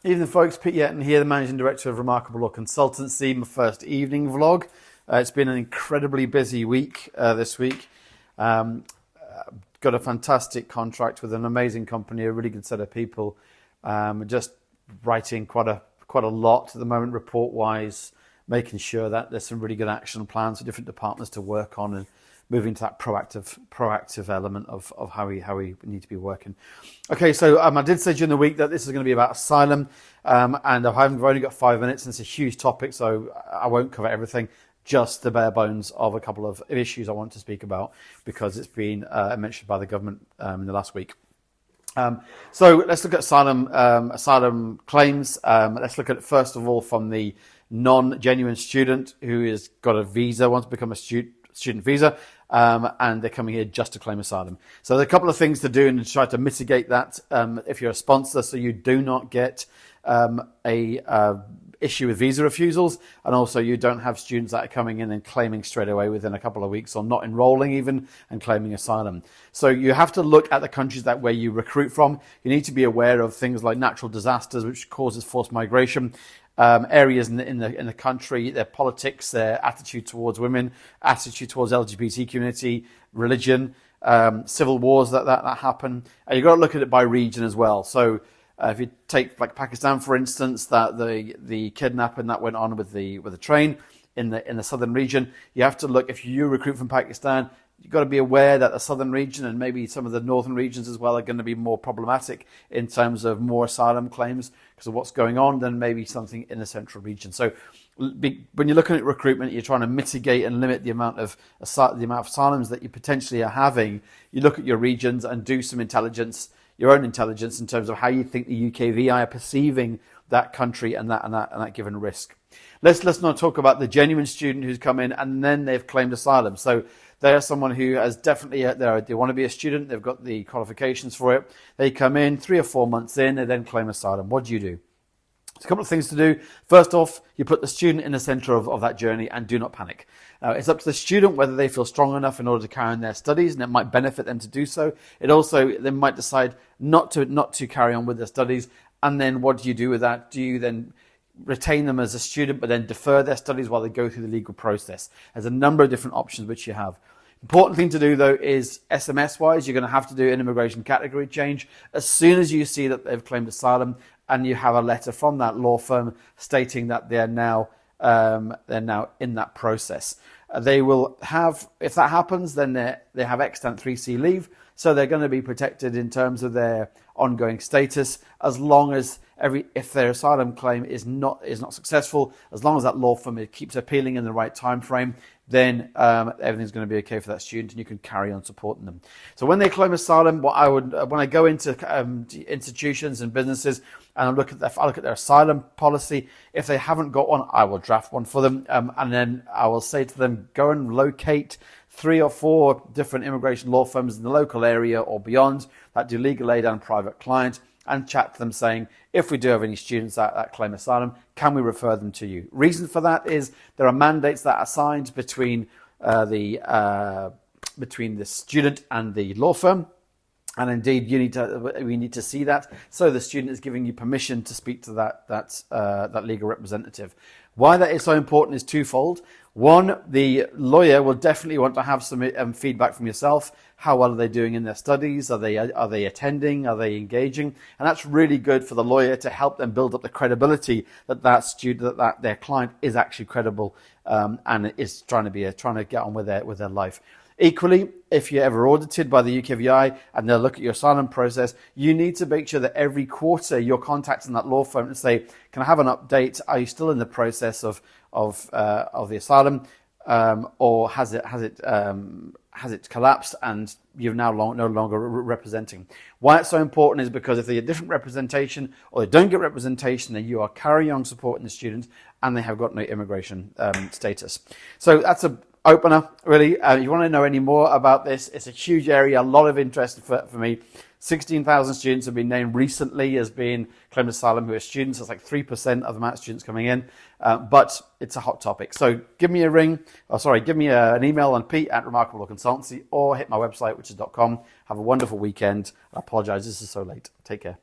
Evening, folks. Pete Yetton here, the Managing Director of Remarkable Law Consultancy, my first evening vlog. It's been an incredibly busy week this week. Got a fantastic contract with an amazing company, a really good set of people. Just writing quite a lot at the moment, report-wise, making sure that there's some really good action plans for different departments to work on and moving to that proactive element of how we need to be working. Okay, so I did say during the week that this is going to be about Asylum, and I've only got 5 minutes, and it's a huge topic, so I won't cover everything, just the bare bones of a couple of issues I want to speak about, because it's been mentioned by the government in the last week. So let's look at asylum claims. Let's look at it first of all from the non-genuine student who has got a visa, wants to become a student visa, and they're coming here just to claim asylum. So there are a couple of things to do and try to mitigate that if you're a sponsor, so you do not get a issue with visa refusals, and also you don't have students that are coming in and claiming straight away within a couple of weeks, or not enrolling even and claiming asylum. So you have to look at the countries where you recruit from. You need to be aware of things like natural disasters, which causes forced migration. Areas in the country, their politics, their attitude towards women, attitude towards LGBT community, religion, civil wars that happen. And you've got to look at it by region as well. So if you take like Pakistan, for instance, that the kidnapping that went on with the train in the southern region, you have to look, if you recruit from Pakistan, you've got to be aware that the southern region and maybe some of the northern regions as well are going to be more problematic in terms of more asylum claims because of what's going on than maybe something in the central region. So when you're looking at recruitment, you're trying to mitigate and limit the amount of asylums that you potentially are having. You look at your regions and do some intelligence, your own intelligence, in terms of how you think the UKVI are perceiving that country and that given risk. Let's not talk about the genuine student who's come in and then they've claimed asylum. So they are someone who has definitely, they want to be a student, they've got the qualifications for it. They come in 3 or 4 months in, they then claim asylum. What do? There's a couple of things to do. First off, you put the student in the center of that journey and do not panic. It's up to the student whether they feel strong enough in order to carry on their studies, and it might benefit them to do so. They might decide not to carry on with their studies. And then what do you do with that? Do you then retain them as a student, but then defer their studies while they go through the legal process? There's a number of different options which you have. Important thing to do, though, is SMS-wise, you're going to have to do an immigration category change. As soon as you see that they've claimed asylum and you have a letter from that law firm stating that they're now in that process. They will have, if that happens, then they have extant 3C leave, so they're going to be protected in terms of their ongoing status, as long as if their asylum claim is not successful, as long as that law firm keeps appealing in the right time frame, then everything's going to be okay for that student, and you can carry on supporting them. So when they claim asylum, when I go into institutions and businesses and I look at their asylum policy, if they haven't got one, I will draft one for them, and then I will say to them, go and locate 3 or 4 different immigration law firms in the local area or beyond that do legal aid and private client, and chat to them saying, if we do have any students that claim asylum, can we refer them to you? Reason for that is there are mandates that are signed between the student and the law firm. And indeed, we need to see that. So the student is giving you permission to speak to that legal representative. Why that is so important is twofold. One, the lawyer will definitely want to have some feedback from yourself. How well are they doing in their studies? Are they attending? Are they engaging? And that's really good for the lawyer to help them build up the credibility that student, that their client is actually credible and is trying to get on with their life. Equally, if you're ever audited by the UKVI and they'll look at your asylum process, you need to make sure that every quarter you're contacting that law firm and say, can I have an update? Are you still in the process of the asylum, or has it collapsed and you're now no longer representing? Why it's so important is because if they get different representation or they don't get representation, then you are carrying on supporting the students and they have got no immigration status. So that's a opener, really. If you want to know any more about this, it's a huge area, a lot of interest for me. 16,000 students have been named recently as being claimed asylum who are students. That's like 3% of the amount of students coming in, but it's a hot topic. So give me an email on pete@Remarkable Law Consultancy, or hit my website, which is .com. Have a wonderful weekend. I apologize, this is so late. Take care.